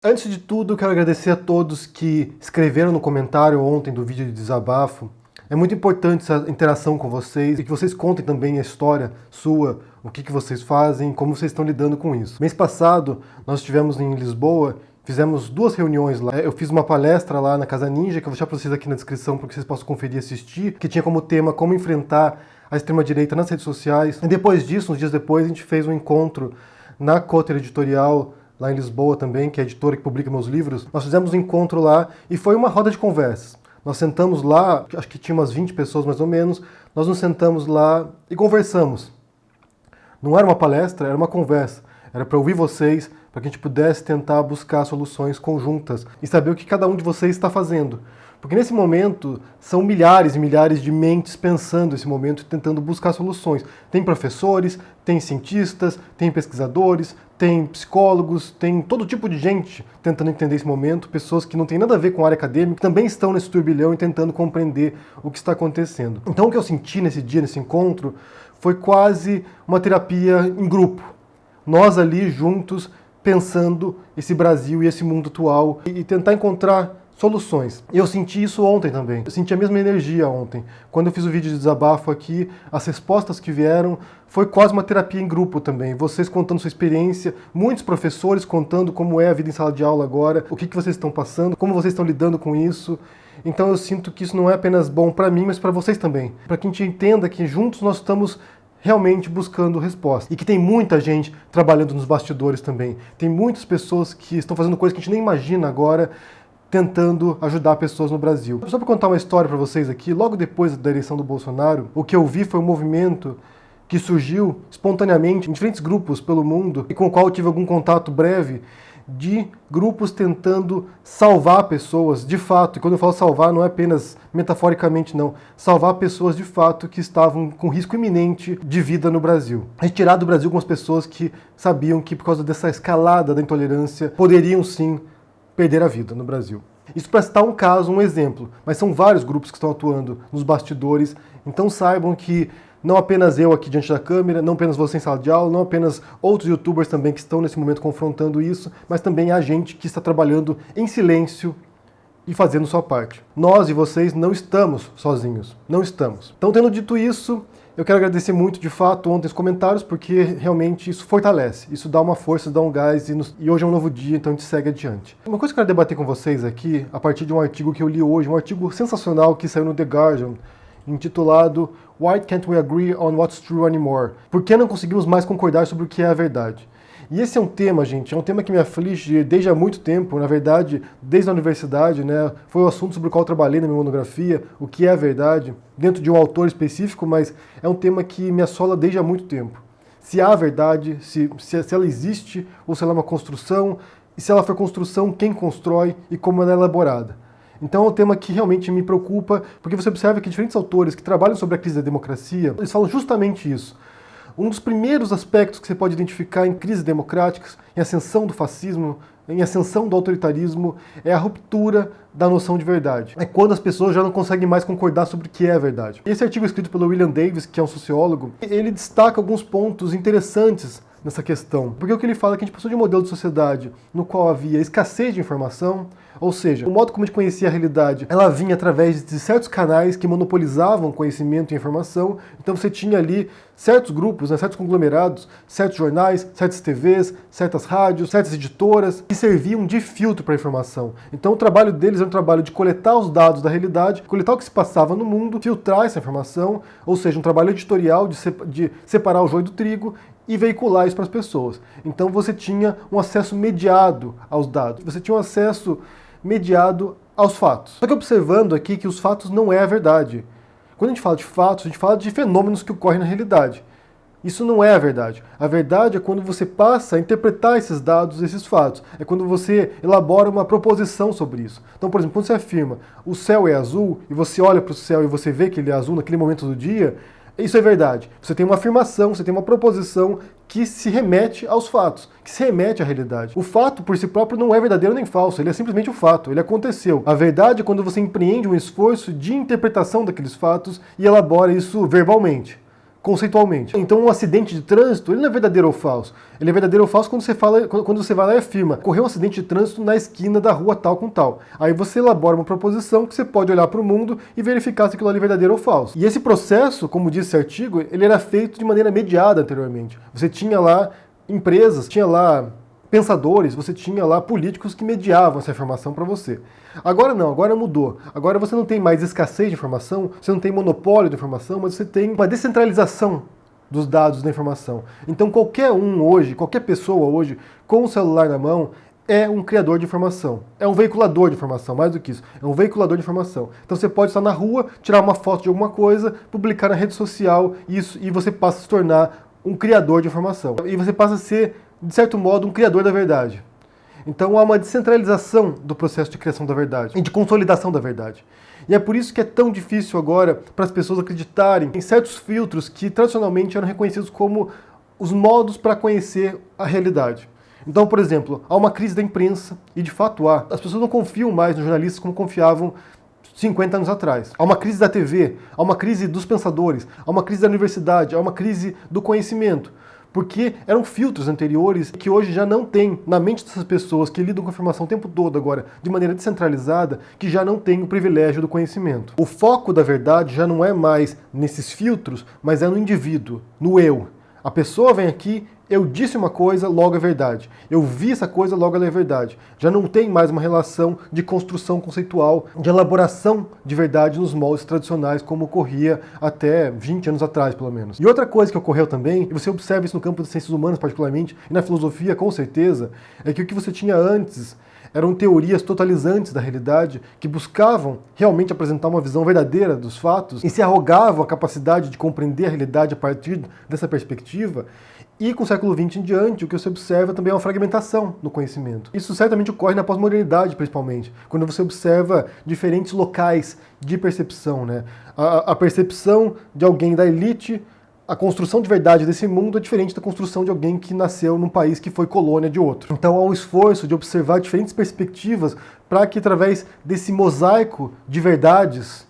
Antes de tudo, eu quero agradecer a todos que escreveram no comentário ontem do vídeo de desabafo. É muito importante essa interação com vocês e que vocês contem também a história sua, o que vocês fazem, como vocês estão lidando com isso. Mês passado, nós estivemos em Lisboa, fizemos 2 reuniões lá. Eu fiz uma palestra lá na Casa Ninja, que eu vou deixar para vocês aqui na descrição para que vocês possam conferir e assistir, que tinha como tema como enfrentar a extrema-direita nas redes sociais. E depois disso, uns dias depois, a gente fez um encontro na Cotter Editorial, lá em Lisboa também, que é a editora que publica meus livros. Nós fizemos um encontro lá e foi uma roda de conversas. Nós sentamos lá, acho que tinha umas 20 pessoas mais ou menos, nós nos sentamos lá e conversamos. Não era uma palestra, era uma conversa. Era para ouvir vocês, para que a gente pudesse tentar buscar soluções conjuntas e saber o que cada um de vocês está fazendo. Porque nesse momento são milhares e milhares de mentes pensando nesse momento e tentando buscar soluções. Tem professores, tem cientistas, tem pesquisadores, tem psicólogos, tem todo tipo de gente tentando entender esse momento, pessoas que não têm nada a ver com a área acadêmica, que também estão nesse turbilhão e tentando compreender o que está acontecendo. Então o que eu senti nesse dia, nesse encontro, foi quase uma terapia em grupo. Nós ali juntos pensando esse Brasil e esse mundo atual e tentar encontrar soluções. E eu senti isso ontem também. Eu senti a mesma energia ontem. Quando eu fiz o vídeo de desabafo aqui, as respostas que vieram foi quase uma terapia em grupo também. Vocês contando sua experiência, muitos professores contando como é a vida em sala de aula agora, o que vocês estão passando, como vocês estão lidando com isso. Então eu sinto que isso não é apenas bom para mim, mas para vocês também. Para que a gente entenda que juntos nós estamos realmente buscando resposta. E que tem muita gente trabalhando nos bastidores também. Tem muitas pessoas que estão fazendo coisas que a gente nem imagina agora, tentando ajudar pessoas no Brasil. Só para contar uma história para vocês aqui, logo depois da eleição do Bolsonaro, o que eu vi foi um movimento que surgiu espontaneamente em diferentes grupos pelo mundo e com o qual eu tive algum contato breve de grupos tentando salvar pessoas de fato. E quando eu falo salvar, não é apenas metaforicamente não, salvar pessoas de fato que estavam com risco iminente de vida no Brasil. Retirar do Brasil algumas pessoas que sabiam que por causa dessa escalada da intolerância poderiam sim perder a vida no Brasil. Isso para citar um caso, um exemplo, mas são vários grupos que estão atuando nos bastidores, então saibam que não apenas eu aqui diante da câmera, não apenas você em sala de aula, não apenas outros youtubers também que estão nesse momento confrontando isso, mas também a gente que está trabalhando em silêncio e fazendo sua parte. Nós e vocês não estamos sozinhos, não estamos. Então, tendo dito isso, eu quero agradecer muito, de fato, ontem os comentários, porque realmente isso fortalece, isso dá uma força, dá um gás, e hoje é um novo dia, então a gente segue adiante. Uma coisa que eu quero debater com vocês aqui, a partir de um artigo que eu li hoje, um artigo sensacional que saiu no The Guardian, intitulado Why Can't We Agree on What's True Anymore? Por que não conseguimos mais concordar sobre o que é a verdade? E esse é um tema, gente, é um tema que me aflige desde há muito tempo, na verdade, desde a universidade, né? Foi o assunto sobre o qual eu trabalhei na minha monografia, o que é a verdade, dentro de um autor específico, mas é um tema que me assola desde há muito tempo. Se há verdade, se ela existe, ou se ela é uma construção, e se ela for construção, quem constrói e como ela é elaborada. Então é um tema que realmente me preocupa, porque você observa que diferentes autores que trabalham sobre a crise da democracia, eles falam justamente isso. Um dos primeiros aspectos que você pode identificar em crises democráticas, em ascensão do fascismo, em ascensão do autoritarismo, é a ruptura da noção de verdade. É quando as pessoas já não conseguem mais concordar sobre o que é a verdade. Esse artigo é escrito pelo William Davis, que é um sociólogo, ele destaca alguns pontos interessantes nessa questão. Porque o que ele fala é que a gente passou de um modelo de sociedade no qual havia escassez de informação, ou seja, o modo como a gente conhecia a realidade, ela vinha através de certos canais que monopolizavam conhecimento e informação. Então você tinha ali certos grupos, né, certos conglomerados, certos jornais, certas TVs, certas rádios, certas editoras, que serviam de filtro para a informação. Então o trabalho deles era um trabalho de coletar os dados da realidade, coletar o que se passava no mundo, filtrar essa informação, ou seja, um trabalho editorial de separar o joio do trigo e veicular isso para as pessoas. Então você tinha um acesso mediado aos dados, você tinha um acesso mediado aos fatos. Só que observando aqui que os fatos não é a verdade. Quando a gente fala de fatos, a gente fala de fenômenos que ocorrem na realidade. Isso não é a verdade. A verdade é quando você passa a interpretar esses dados, esses fatos. É quando você elabora uma proposição sobre isso. Então, por exemplo, quando você afirma o céu é azul, e você olha para o céu e você vê que ele é azul naquele momento do dia, isso é verdade. Você tem uma afirmação, você tem uma proposição que se remete aos fatos, que se remete à realidade. O fato por si próprio não é verdadeiro nem falso, ele é simplesmente um fato, ele aconteceu. A verdade é quando você empreende um esforço de interpretação daqueles fatos e elabora isso verbalmente. conceitualmente. Então um acidente de trânsito, ele não é verdadeiro ou falso. Ele é verdadeiro ou falso quando você vai lá e afirma: ocorreu um acidente de trânsito na esquina da rua tal com tal. Aí você elabora uma proposição que você pode olhar para o mundo e verificar se aquilo ali é verdadeiro ou falso. E esse processo, como diz esse artigo, ele era feito de maneira mediada anteriormente. Você tinha lá empresas, tinha lá pensadores, você tinha lá políticos que mediavam essa informação para você. Agora não, agora mudou. Agora você não tem mais escassez de informação, você não tem monopólio de informação, mas você tem uma descentralização dos dados da informação. Então qualquer um hoje, qualquer pessoa hoje, com o celular na mão, é um criador de informação. É um veiculador de informação, mais do que isso. É um veiculador de informação. Então você pode estar na rua, tirar uma foto de alguma coisa, publicar na rede social, e você passa a se tornar um criador de informação. E você passa a ser, de certo modo, um criador da verdade. Então há uma descentralização do processo de criação da verdade e de consolidação da verdade. E é por isso que é tão difícil agora para as pessoas acreditarem em certos filtros que tradicionalmente eram reconhecidos como os modos para conhecer a realidade. Então, por exemplo, há uma crise da imprensa, e de fato há. As pessoas não confiam mais nos jornalistas como confiavam 50 anos atrás. Há uma crise da TV, há uma crise dos pensadores, há uma crise da universidade, há uma crise do conhecimento. Porque eram filtros anteriores que hoje já não tem na mente dessas pessoas que lidam com a informação o tempo todo agora, de maneira descentralizada, que já não tem o privilégio do conhecimento. O foco da verdade já não é mais nesses filtros, mas é no indivíduo, no eu. A pessoa vem aqui, eu disse uma coisa, logo é verdade. Eu vi essa coisa, logo ela é verdade. Já não tem mais uma relação de construção conceitual, de elaboração de verdade nos moldes tradicionais, como ocorria até 20 anos atrás, pelo menos. E outra coisa que ocorreu também, e você observa isso no campo das ciências humanas particularmente, e na filosofia com certeza, é que o que você tinha antes eram teorias totalizantes da realidade que buscavam realmente apresentar uma visão verdadeira dos fatos e se arrogavam a capacidade de compreender a realidade a partir dessa perspectiva. E com o século XX em diante, o que você observa também é uma fragmentação no conhecimento. Isso certamente ocorre na pós-modernidade, principalmente, quando você observa diferentes locais de percepção, né? A percepção de alguém da elite, a construção de verdade desse mundo é diferente da construção de alguém que nasceu num país que foi colônia de outro. Então há um esforço de observar diferentes perspectivas para que, através desse mosaico de verdades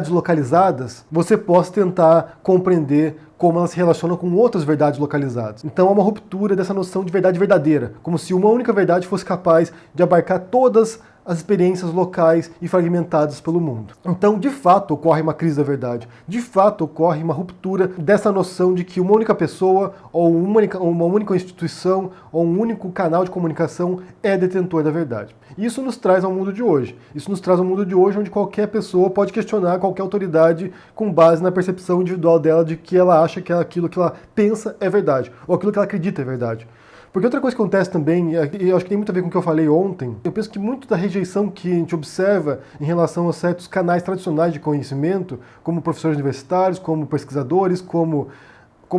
localizadas, você possa tentar compreender como elas se relacionam com outras verdades localizadas. Então há uma ruptura dessa noção de verdade verdadeira, como se uma única verdade fosse capaz de abarcar todas as experiências locais e fragmentadas pelo mundo. Então, de fato, ocorre uma crise da verdade. De fato, ocorre uma ruptura dessa noção de que uma única pessoa, ou uma única instituição, ou um único canal de comunicação é detentor da verdade. Isso nos traz ao mundo de hoje. Isso nos traz ao mundo de hoje onde qualquer pessoa pode questionar qualquer autoridade com base na percepção individual dela de que ela acha que aquilo que ela pensa é verdade, ou aquilo que ela acredita é verdade. Porque outra coisa que acontece também, e eu acho que tem muito a ver com o que eu falei ontem, eu penso que muito da rejeição que a gente observa em relação a certos canais tradicionais de conhecimento, como professores universitários, como pesquisadores, como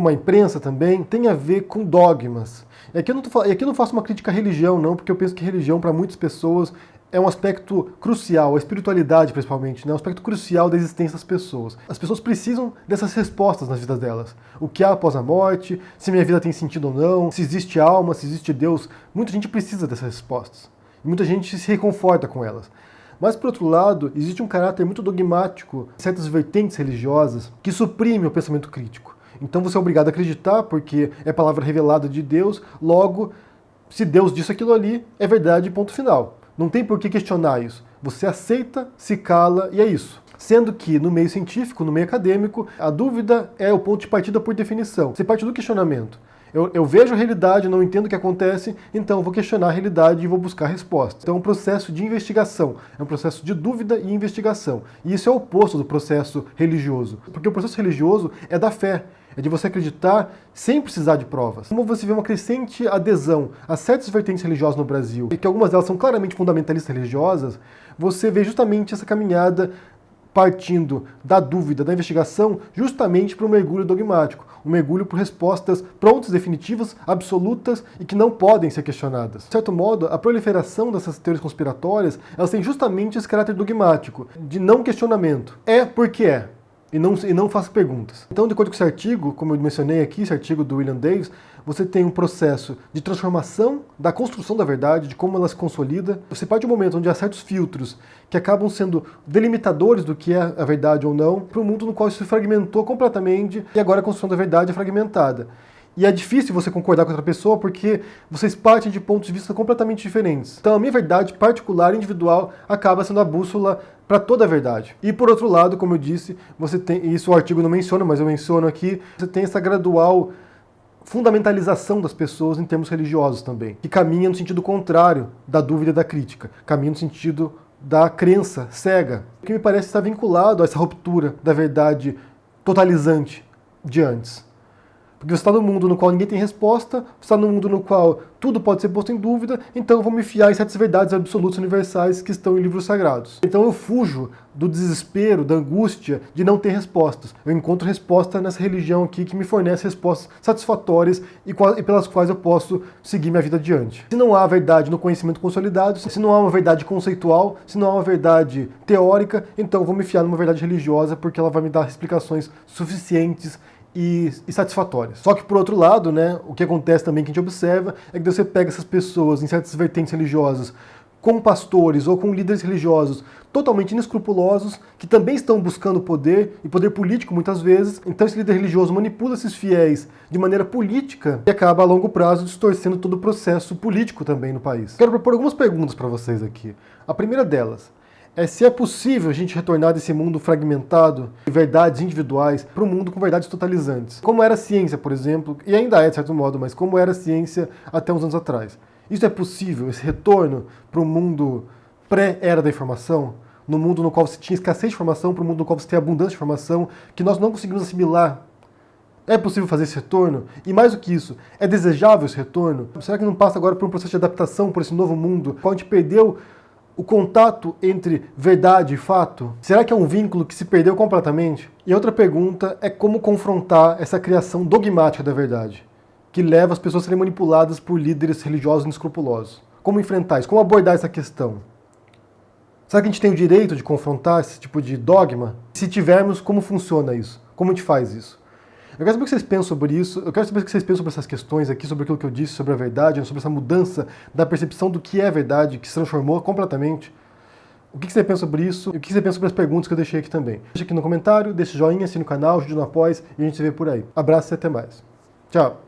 a imprensa também, tem a ver com dogmas. E aqui eu não faço uma crítica à religião, não, porque eu penso que religião, para muitas pessoas, é um aspecto crucial, a espiritualidade principalmente, né? Um aspecto crucial da existência das pessoas. As pessoas precisam dessas respostas nas vidas delas. O que há após a morte, se minha vida tem sentido ou não, se existe alma, se existe Deus. Muita gente precisa dessas respostas. E muita gente se reconforta com elas. Mas, por outro lado, existe um caráter muito dogmático, certas vertentes religiosas, que suprime o pensamento crítico. Então você é obrigado a acreditar, porque é palavra revelada de Deus, logo, se Deus disse aquilo ali, é verdade, ponto final. Não tem por que questionar isso. Você aceita, se cala e é isso. Sendo que no meio científico, no meio acadêmico, a dúvida é o ponto de partida por definição. Você parte do questionamento. Eu vejo a realidade, não entendo o que acontece, então eu vou questionar a realidade e vou buscar respostas. Então é um processo de investigação, é um processo de dúvida e investigação. E isso é o oposto do processo religioso. Porque o processo religioso é da fé. É de você acreditar sem precisar de provas. Como você vê uma crescente adesão a certas vertentes religiosas no Brasil, e que algumas delas são claramente fundamentalistas religiosas, você vê justamente essa caminhada partindo da dúvida, da investigação, justamente para um mergulho dogmático. Um mergulho por respostas prontas, definitivas, absolutas e que não podem ser questionadas. De certo modo, a proliferação dessas teorias conspiratórias, elas têm justamente esse caráter dogmático, de não questionamento. É porque é. e não faça perguntas. Então, de acordo com esse artigo, como eu mencionei aqui, esse artigo do William Davis, você tem um processo de transformação da construção da verdade, de como ela se consolida. Você parte de um momento onde há certos filtros que acabam sendo delimitadores do que é a verdade ou não, para um mundo no qual isso se fragmentou completamente e agora a construção da verdade é fragmentada. E é difícil você concordar com outra pessoa porque vocês partem de pontos de vista completamente diferentes. Então a minha verdade particular, individual, acaba sendo a bússola para toda a verdade. E por outro lado, como eu disse, você tem, e isso o artigo não menciona, mas eu menciono aqui, você tem essa gradual fundamentalização das pessoas em termos religiosos também, que caminha no sentido contrário da dúvida e da crítica, caminha no sentido da crença cega, que me parece estar vinculado a essa ruptura da verdade totalizante de antes. Porque você está num mundo no qual ninguém tem resposta, você está num mundo no qual tudo pode ser posto em dúvida, então eu vou me fiar em certas verdades absolutas universais que estão em livros sagrados. Então eu fujo do desespero, da angústia de não ter respostas. Eu encontro resposta nessa religião aqui que me fornece respostas satisfatórias e pelas quais eu posso seguir minha vida adiante. Se não há verdade no conhecimento consolidado, se não há uma verdade conceitual, se não há uma verdade teórica, então eu vou me fiar numa verdade religiosa porque ela vai me dar explicações suficientes e satisfatórias. Só que, por outro lado, né, o que acontece também que a gente observa é que você pega essas pessoas em certas vertentes religiosas com pastores ou com líderes religiosos totalmente inescrupulosos, que também estão buscando poder, e poder político muitas vezes. Então esse líder religioso manipula esses fiéis de maneira política e acaba a longo prazo distorcendo todo o processo político também no país. Quero propor algumas perguntas para vocês aqui. A primeira delas é se é possível a gente retornar desse mundo fragmentado de verdades individuais para um mundo com verdades totalizantes. Como era a ciência, por exemplo, e ainda é de certo modo, mas como era a ciência até uns anos atrás. Isso é possível, esse retorno para um mundo pré-era da informação, no mundo no qual você tinha escassez de informação, para um mundo no qual você tem abundância de informação, que nós não conseguimos assimilar. É possível fazer esse retorno? E mais do que isso, é desejável esse retorno? Será que não passa agora por um processo de adaptação por esse novo mundo, no qual a gente perdeu o contato entre verdade e fato? Será que é um vínculo que se perdeu completamente? E outra pergunta é como confrontar essa criação dogmática da verdade, que leva as pessoas a serem manipuladas por líderes religiosos inescrupulosos. Como enfrentar isso? Como abordar essa questão? Será que a gente tem o direito de confrontar esse tipo de dogma? Se tivermos, como funciona isso? Como a gente faz isso? Eu quero saber o que vocês pensam sobre isso, eu quero saber o que vocês pensam sobre essas questões aqui, sobre aquilo que eu disse, sobre a verdade, sobre essa mudança da percepção do que é verdade, que se transformou completamente. O que você pensa sobre isso? E o que você pensa sobre as perguntas que eu deixei aqui também? Deixa aqui no comentário, deixa o joinha, assina o canal, ajude no Apoia e a gente se vê por aí. Abraço e até mais. Tchau!